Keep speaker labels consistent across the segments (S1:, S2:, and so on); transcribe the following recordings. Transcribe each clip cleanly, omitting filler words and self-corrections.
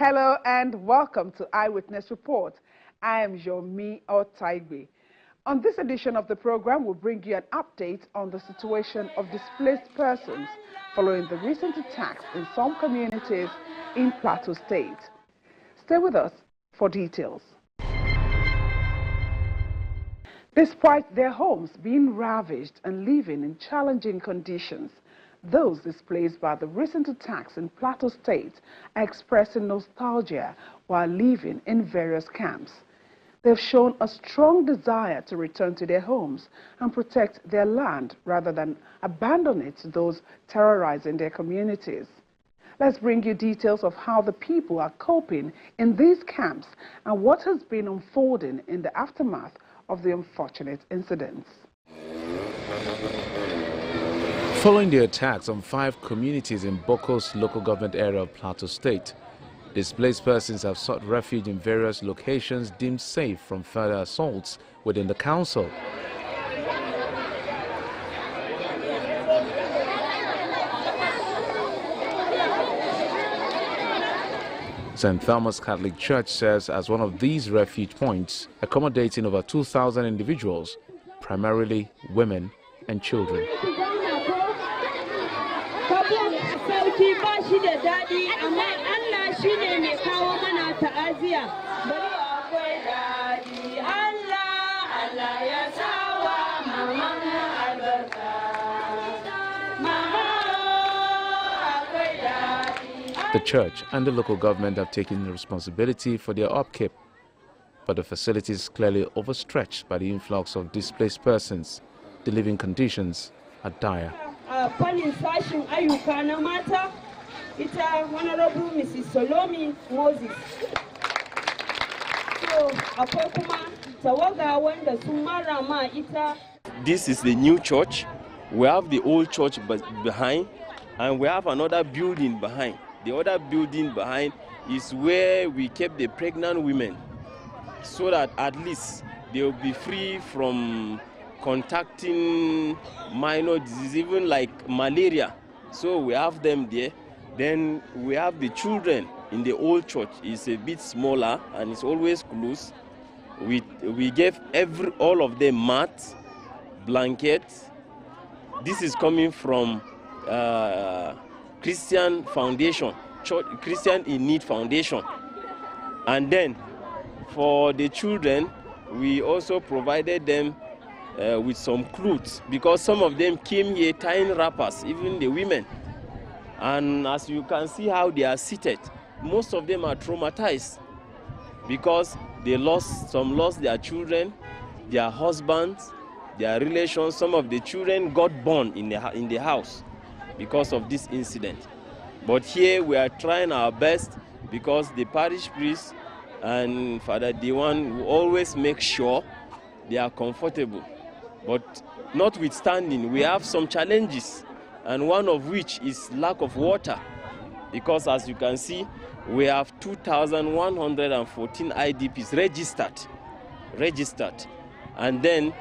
S1: Hello and welcome to Eyewitness Report. I am Yomi Otaigbe. On this edition of the program, we'll bring you an update on the situation of displaced persons following the recent attacks in some communities in Plateau State. Stay with us for details. Despite their homes being ravaged and living in challenging conditions, those displaced by the recent attacks in Plateau State are expressing nostalgia while living in various camps. They've shown a strong desire to return to their homes and protect their land rather than abandon it to those terrorizing their communities. Let's bring you details of how the people are coping in these camps and what has been unfolding in the aftermath of the unfortunate incidents.
S2: Following the attacks on 5 communities in Boko's local government area of Plateau State, displaced persons have sought refuge in various locations deemed safe from further assaults within the council. St. Thomas Catholic Church serves as one of these refuge points, accommodating over 2,000 individuals, primarily women and children. The church and the local government have taken responsibility for their upkeep, but the facility is clearly overstretched by the influx of displaced persons. The living conditions are dire.
S3: Fannin sashin ayyuka na mata ita Honorable Mrs. Solomi Moses. So akwai kuma tawaga wanda sun mara ma ita.
S4: This is the new church. We have the old church behind, and we have another building behind. The other building behind is where we kept the pregnant women, so that at least they will be free from contacting minor disease, even like malaria. So we have them there. Then we have the children in the old church. It's a bit smaller and it's always closed. We gave all of them mats, blankets. This is coming from Christian Foundation, Christian in Need Foundation. And then for the children, we also provided them with some clothes, because some of them came here tying wrappers, even the women. And as you can see how they are seated, most of them are traumatized because some lost their children, their husbands, their relations. Some of the children got born in the house because of this incident. But here we are trying our best, because the parish priest and Father Dewan will always make sure they are comfortable. But notwithstanding, we have some challenges, and one of which is lack of water, because as you can see, we have 2,114 IDPs registered. And then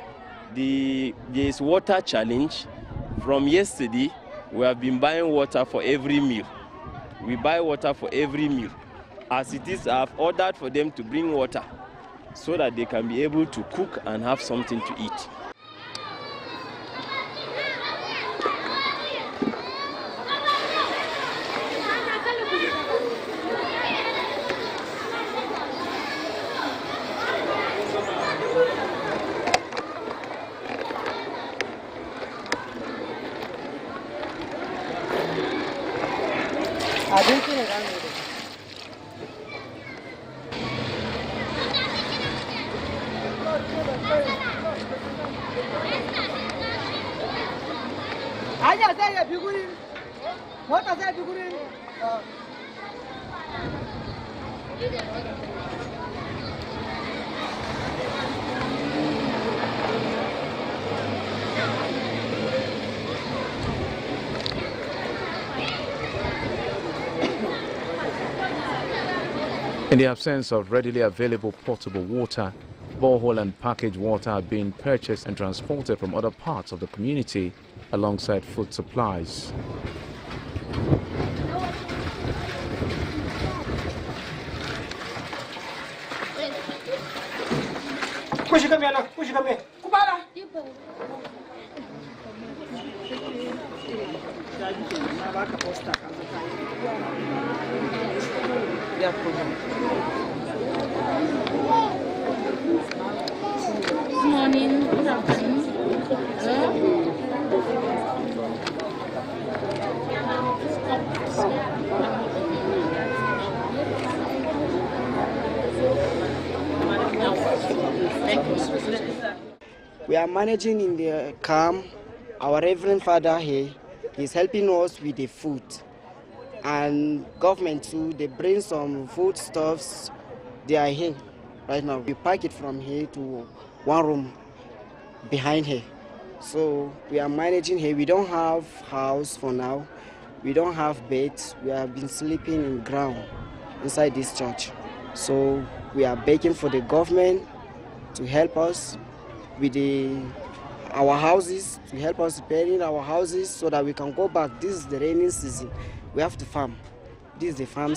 S4: there's water challenge. From yesterday, we have been buying water for every meal. We buy water for every meal. As it is, I have ordered for them to bring water so that they can be able to cook and have something to eat.
S2: In the absence of readily available potable water, borehole and packaged water are being purchased and transported from other parts of the community alongside food supplies.
S5: Push it come here now. Push it come here.
S3: Kubala.
S6: Good morning. Good afternoon.
S7: We are managing in the camp. Our Reverend Father here is helping us with the food. And government too, they bring some foodstuffs. They are here right now. We pack it from here to one room behind here. So we are managing here. We don't have house for now. We don't have beds. We have been sleeping in ground inside this church. So we are begging for the government to help us with our houses, to help us repairing our houses so that we can go back. This is the rainy season. We have to farm. This is the farm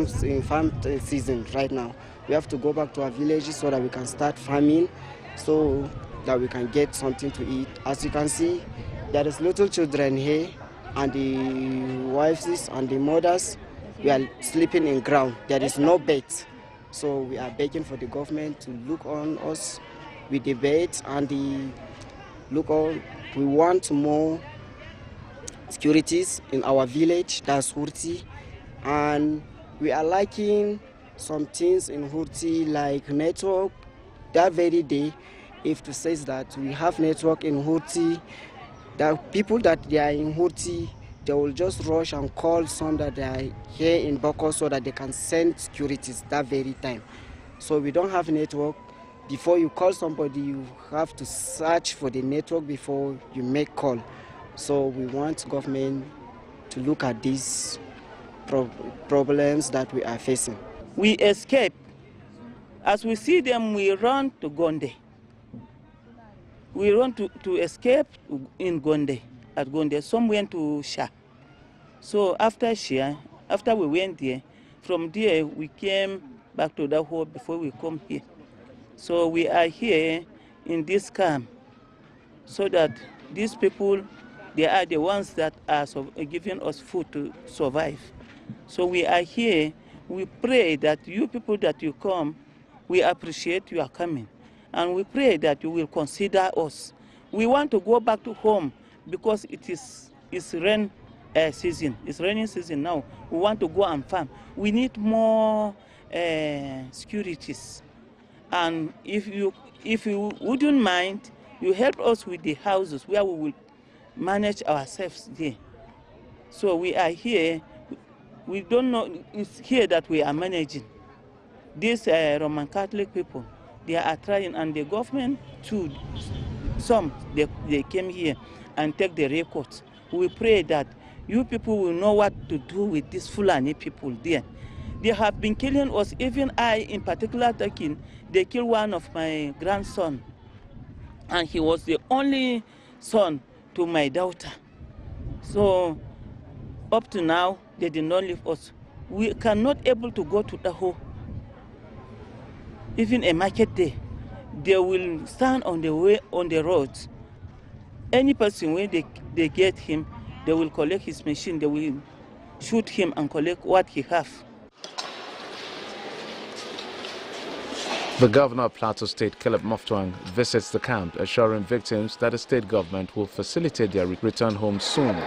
S7: season right now. We have to go back to our villages so that we can start farming, so that we can get something to eat. As you can see, there is little children here, and the wives and the mothers, we are sleeping in ground. There is no bed. So we are begging for the government to look on us with the beds and we want more securities in our village, that's Hurti. And we are liking some things in Hurti like network. That very day, if it says that we have network in Hurti, the people that they are in Hurti, they will just rush and call some that they are here in Boko so that they can send securities that very time. So we don't have network. Before you call somebody, you have to search for the network before you make call. So we want government to look at these problems that we are facing.
S8: We escape. As we see them, we run to Gonde. We run to escape in Gonde, at Gonde. Some went to Sha. So after Sha, after we went there, from there we came back to Daho before we come here. So we are here in this camp so that these people, they are the ones that are giving us food to survive. So we are here. We pray that you people that you come, we appreciate you are coming. And we pray that you will consider us. We want to go back to home because it's rain season. It's raining season now. We want to go and farm. We need more securities. And if you wouldn't mind, you help us with the houses where we will manage ourselves there. So we are here. We don't know, it's here that we are managing. These Roman Catholic people, they are trying, and the government too, they came here and take the records. We pray that you people will know what to do with these Fulani people there. They have been killing us, even I in particular talking, they killed one of my grandson. And he was the only son to my daughter. So up to now, they did not leave us. We cannot able to go to Daho. Even a market day, they will stand on the way on the roads. Any person when they get him, they will collect his machine, they will shoot him and collect what he have.
S2: The governor of Plateau State, Caleb Moftwang, visits the camp, assuring victims that the state government will facilitate their return home soon.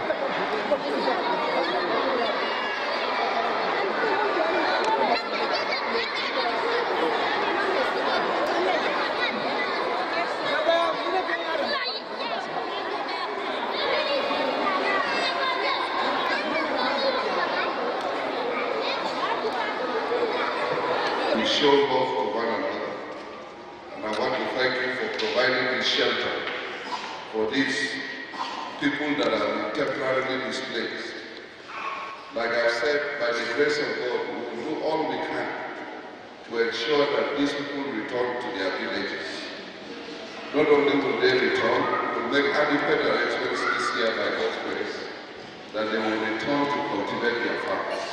S9: We show love to one another, and I want to thank you for providing this shelter for these people that are temporarily displaced. Like I said, by the grace of God, we will do all we can to ensure that these people return to their villages. Not only will they return, we will make adequate arrangements this year by God's grace, that they will return to cultivate their farms.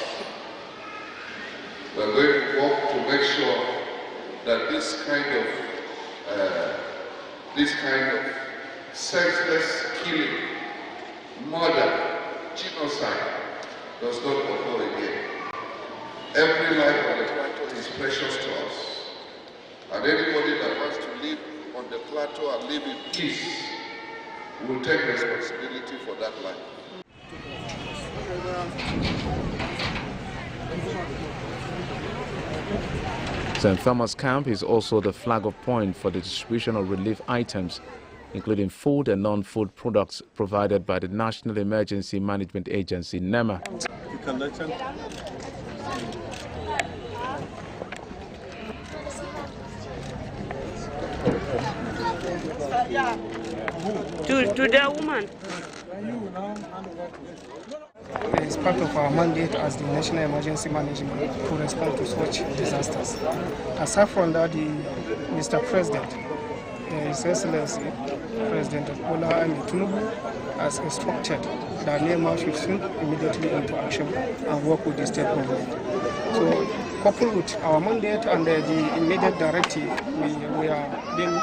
S9: We are going to work to make sure that this kind of this kind of senseless killing, murder, genocide does not occur again. Every life on the plateau is precious to us. And anybody that wants to live on the plateau and live in peace will take responsibility for that life.
S2: St. Thomas Camp is also the flag-off point for the distribution of relief items, including food and non-food products provided by the National Emergency Management Agency, NEMA.
S3: To the woman.
S5: It is part of our mandate as the National Emergency Management to respond to such disasters. Aside from that, Mr. President, His Excellency, President Bola Ahmed Tinubu, has instructed that NEMA should soon immediately into action and work with the state government. So, coupled with our mandate and the immediate directive, we are being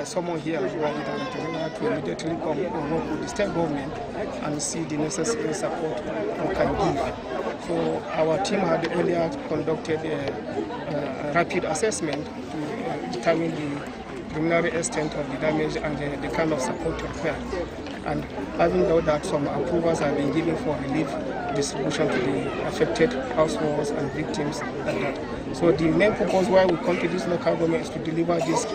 S5: someone here by the Director General to immediately come and work with the state government and see the necessary support we can give. So our team had earlier conducted a rapid assessment to determine the preliminary extent of the damage and the kind of support required. And having known that some approvals have been given for relief distribution to the affected households and victims like that. So the main purpose why we come to this local government is to deliver this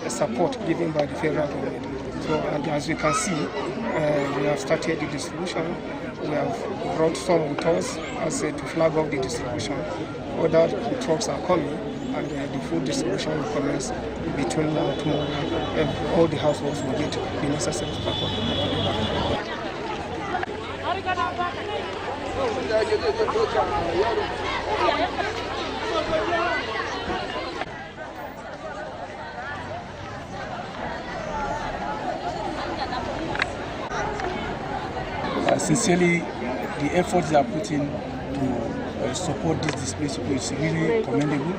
S5: support given by the federal government. So, and as you can see, we have started the distribution. We have brought some with us as to flag off the distribution. Other trucks are coming, and the food distribution will commence between now and tomorrow. And all the households will get the necessary support.
S10: Sincerely, the efforts they are putting to support these displaced people is really commendable.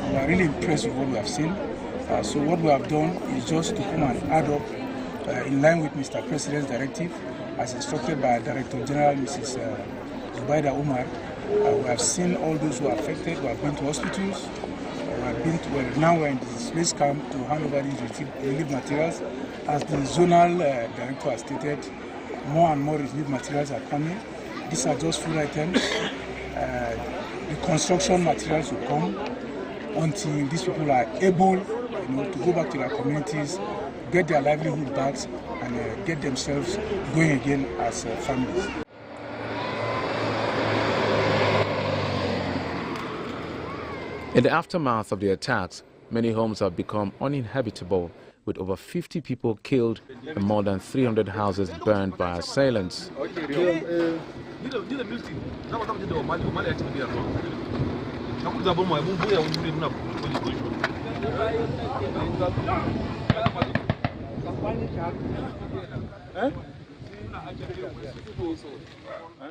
S10: We are really impressed with what we have seen. So what we have done is just to come and add up in line with Mr. President's directive, as instructed by Director General Mrs. Zubaida Umar. We have seen all those who are affected. We have been to hospitals. Now we're in the displaced camp to hand over these relief materials. As the zonal director has stated, more and more relief materials are coming. These are just food items. The construction materials will come until these people are able, to go back to their communities, get their livelihood back, and get themselves going again as families.
S2: In the aftermath of the attacks, many homes have become uninhabitable, with over 50 people killed and more than 300 houses burned by assailants.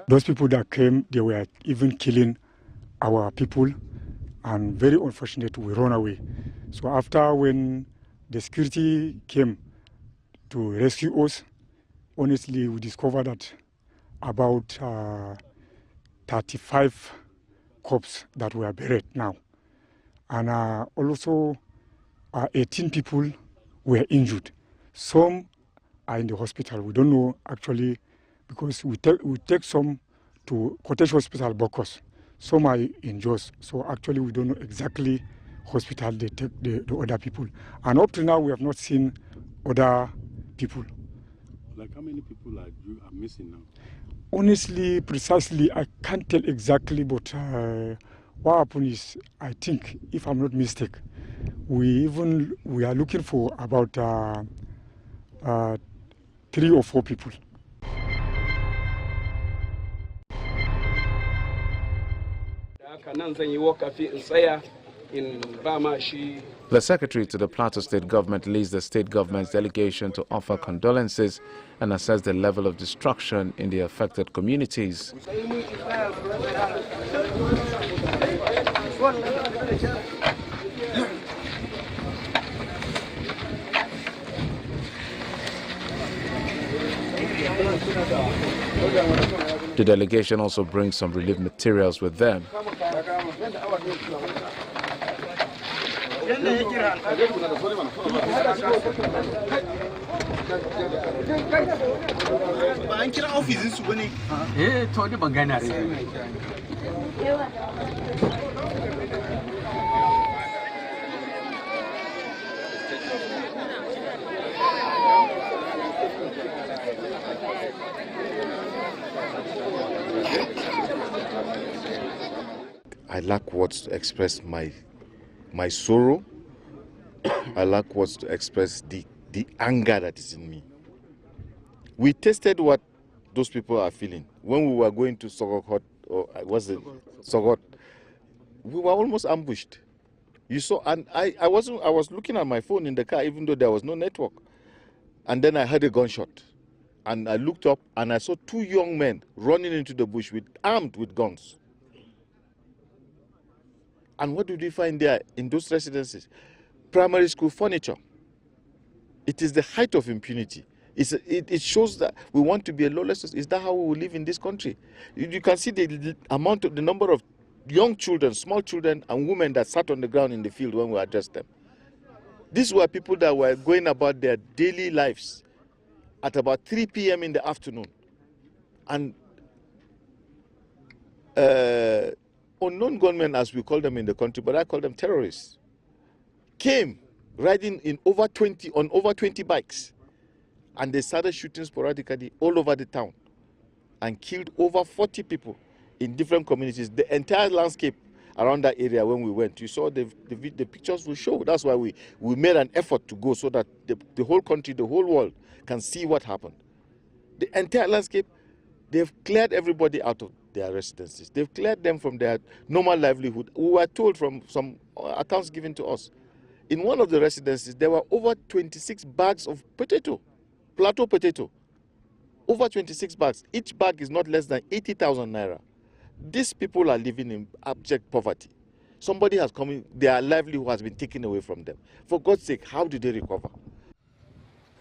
S11: Those people that came, they were even killing our people, and very unfortunate, we run away. So after when the security came to rescue us, honestly, we discovered that about 35 corpses that were buried now. And also 18 people were injured. Some are in the hospital. We don't know actually, because we take some to Cottage Hospital, Bokos. Some are in Jos. So actually we don't know exactly hospital they take the other people. And up to now we have not seen other people.
S12: Like how many people are missing now?
S11: Honestly, precisely, I can't tell exactly, but what happened is, I think, if I'm not mistaken, we are looking for about 3 or 4 people.
S2: The secretary to the Plateau State government leads the state government's delegation to offer condolences and assess the level of destruction in the affected communities. The delegation also brings some relief materials with them.
S13: I lack words to express my sorrow. I lack words to express the anger that is in me. We tasted what those people are feeling. When we were going to Sogokot, or was it Sogot, we were almost ambushed. You saw, and I was looking at my phone in the car, even though there was no network. And then I heard a gunshot. And I looked up and I saw two young men running into the bush armed with guns. And what did we find there in those residences? Primary school furniture. It is the height of impunity. It shows that we want to be a lawless society. Is that how we will live in this country? You can see the number of young children, small children and women that sat on the ground in the field when we addressed them. These were people that were going about their daily lives at about 3 p.m. in the afternoon. And unknown gunmen, as we call them in the country, but I call them terrorists, came riding on over 20 bikes, and they started shooting sporadically all over the town and killed over 40 people in different communities. The entire landscape around that area, when we went, you saw the pictures will show. That's why we made an effort to go, so that the whole country, the whole world can see what happened. The entire landscape, they've cleared everybody out of their residences. They've cleared them from their normal livelihood. We were told from some accounts given to us, in one of the residences, there were over 26 bags of potato, Plateau potato. Over 26 bags. Each bag is not less than 80,000 naira. These people are living in abject poverty. Somebody has come in, their livelihood has been taken away from them. For God's sake, how did they recover?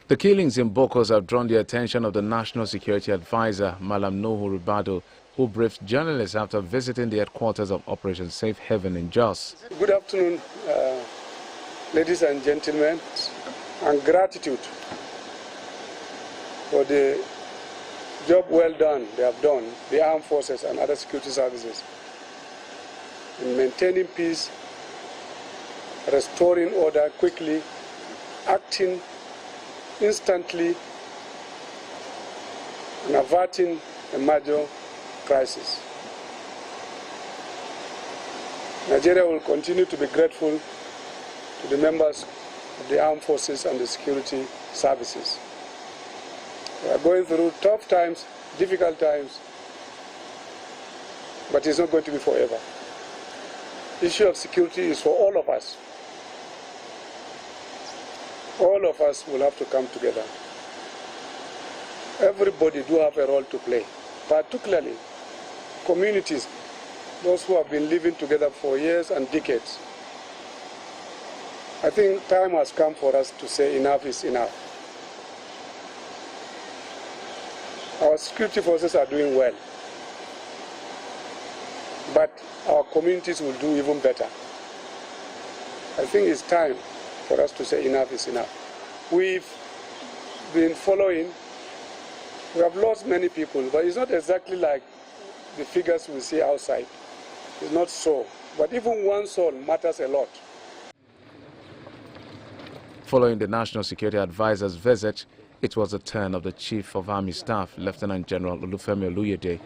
S2: The killings in Bokos have drawn the attention of the National Security Advisor, Malam Nuhu Ribado, who briefed journalists after visiting the headquarters of Operation Safe Haven in Jos.
S10: Good afternoon, ladies and gentlemen, and gratitude for the job well done they have done, the armed forces and other security services, in maintaining peace, restoring order quickly, acting instantly, and averting a major crisis. Nigeria will continue to be grateful to the members of the armed forces and the security services. We are going through tough times, difficult times, but it's not going to be forever. The issue of security is for all of us. All of us will have to come together. Everybody do have a role to play, particularly communities, those who have been living together for years and decades. I think time has come for us to say enough is enough. Our security forces are doing well, but our communities will do even better. I think it's time for us to say enough is enough. We've been following, we have lost many people, but it's not exactly like the figures we see outside. It's not so, but even one soul matters a lot.
S2: Following the National Security Advisor's visit, it was the turn of the Chief of Army Staff, Lieutenant General Olufemi Oluyede.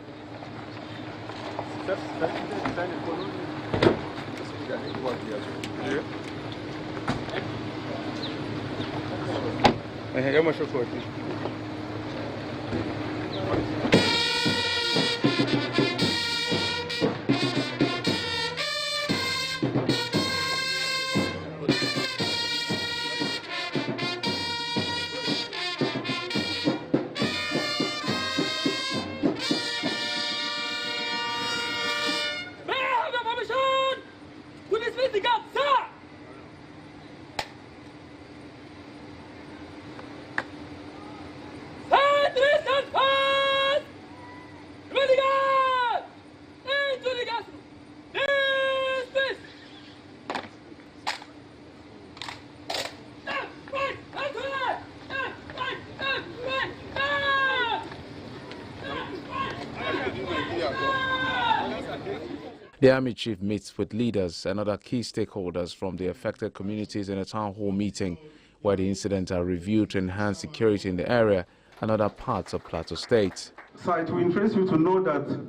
S2: The Army Chief meets with leaders and other key stakeholders from the affected communities in a town hall meeting where the incidents are reviewed to enhance security in the area and other parts of Plateau State.
S14: So it will interest you to know that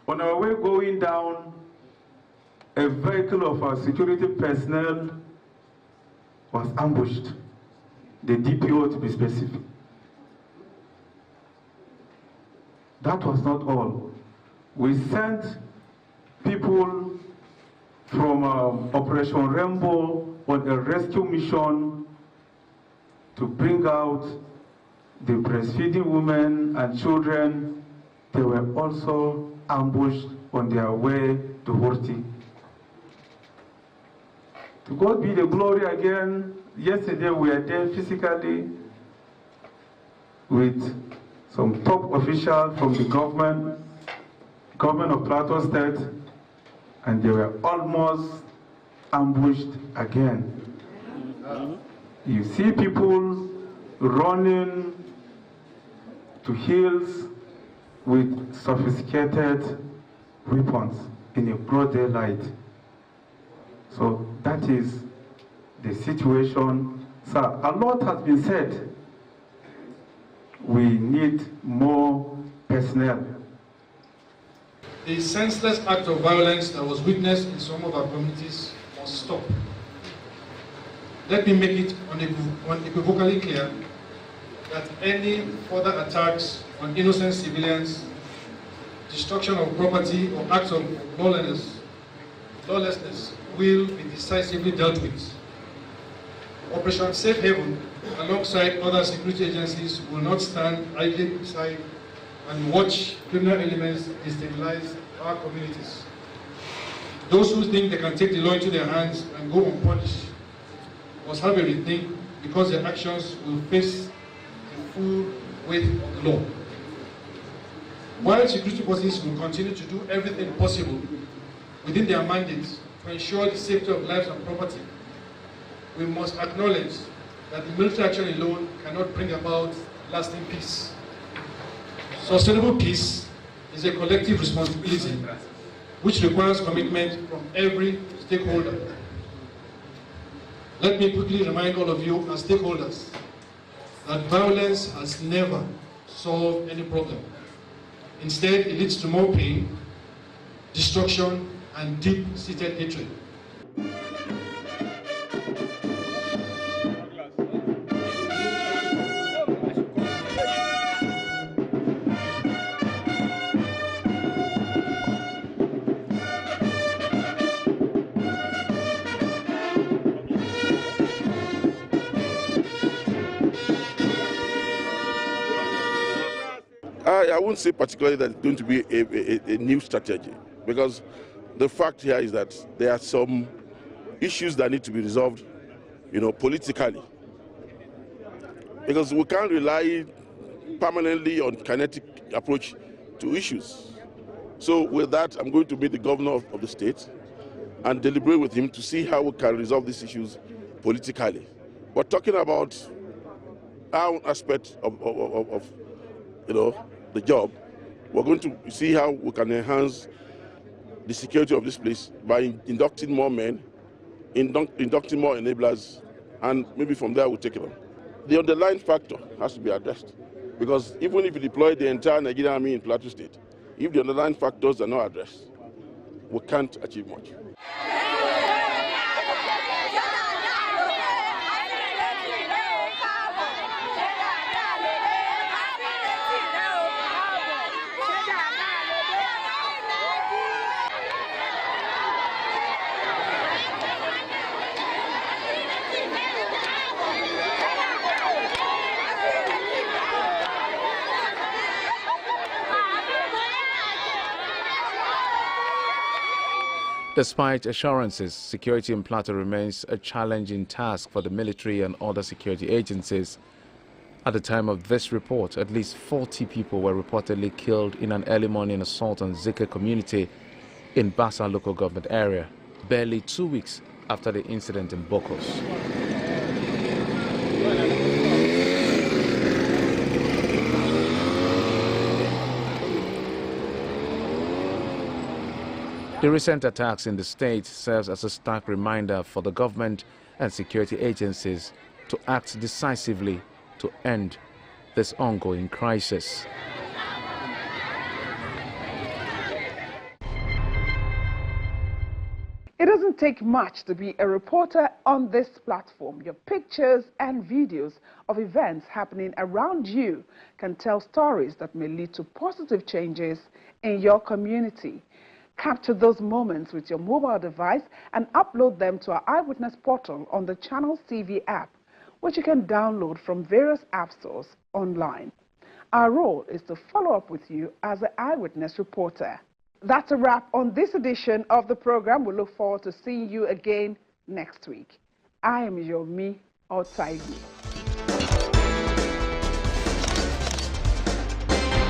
S14: on our way going down, a vehicle of our security personnel was ambushed, the DPO to be specific. That was not all. We sent people from Operation Rainbow on a rescue mission to bring out the breastfeeding women and children. They were also ambushed on their way to Horti. To God be the glory again. Yesterday we were there physically with some top officials from the government of Plateau State, and they were almost ambushed again. You see people running to hills with sophisticated weapons in a broad daylight. So that is the situation. So a lot has been said. We need more personnel.
S15: The senseless act of violence that was witnessed in some of our communities must stop. Let me make it unequivocally clear that any further attacks on innocent civilians, destruction of property, or acts of lawlessness will be decisively dealt with. Operation Safe Haven, alongside other security agencies, will not stand idly beside and watch criminal elements destabilize our communities. Those who think they can take the law into their hands and go unpunished must have a rethink, because their actions will face the full weight of the law. While security forces will continue to do everything possible within their mandates to ensure the safety of lives and property, we must acknowledge that the military action alone cannot bring about lasting peace. Sustainable peace is a collective responsibility which requires commitment from every stakeholder. Let me quickly remind all of you as stakeholders that violence has never solved any problem. Instead, it leads to more pain, destruction, and deep-seated hatred.
S13: I wouldn't say particularly that it's going to be a new strategy, because the fact here is that there are some issues that need to be resolved, politically. Because we can't rely permanently on kinetic approach to issues. So with that, I'm going to meet the governor of the state and deliberate with him to see how we can resolve these issues politically. But talking about our aspect of the job, we're going to see how we can enhance the security of this place by inducting more men, inducting more enablers, and maybe from there we'll take it on. The underlying factor has to be addressed, because even if you deploy the entire Nigerian army in Plateau State, if the underlying factors are not addressed, we can't achieve much.
S2: Despite assurances, security in Plateau remains a challenging task for the military and other security agencies. At the time of this report, at least 40 people were reportedly killed in an early morning assault on Zika community in Bassa local government area, barely 2 weeks after the incident in Bokos. The recent attacks in the state serves as a stark reminder for the government and security agencies to act decisively to end this ongoing crisis.
S1: It doesn't take much to be a reporter on this platform. Your pictures and videos of events happening around you can tell stories that may lead to positive changes in your community. Capture those moments with your mobile device and upload them to our Eyewitness portal on the Channels TV app, which you can download from various app stores online. Our role is to follow up with you as an Eyewitness reporter. That's a wrap on this edition of the program. We look forward to seeing you again next week. I am Yomi Otaigui.